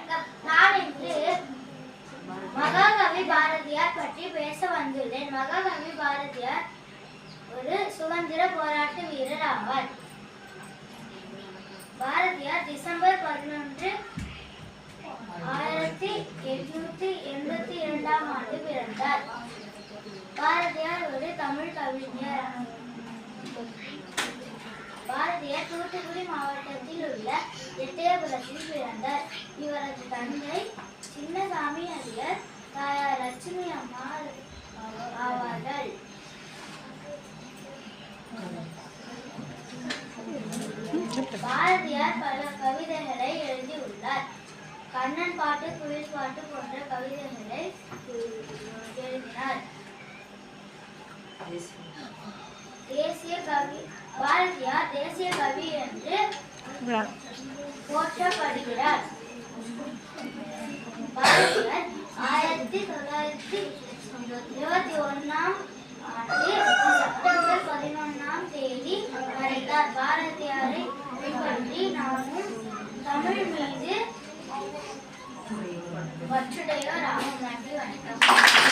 வணக்கம். நான் இன்று மகாகவி பாரதியார் பற்றி பேச வந்துள்ளேன். மகாகவி பாரதியார் ஒரு சுதந்திர போராட்ட வீரர் ஆவார். பாரதியார் டிசம்பர் 11, 1882 ஆண்டு பிறந்தார். பாரதியார் ஒரு தமிழ் கவிஞர். பாரதியார் தூத்துக்குடி மாவட்டத்தில் உள்ள எட்டயபுரத்தில் பிறந்தார். இவரது தந்தை சின்னசாமி அடியார், தாயார் லட்சுமி அம்மாள் ஆவார்கள். பாரதியார் பல கவிதைகளை எழுதியுள்ளார். கண்ணன் பாட்டு, குயில் பாட்டு போன்ற கவிதைகளை எழுதினார். தேசிய கவி பாரதியார் தேசிய கவி என்று போற்றப்படுகிறார். பாரதியார் 1921 ஆண்டு செப்டம்பர் 11 மறைந்தார். பாரதியாரை பின்பற்றி நாமும் தமிழ் மீது பற்றுடையோர் ஆகும்.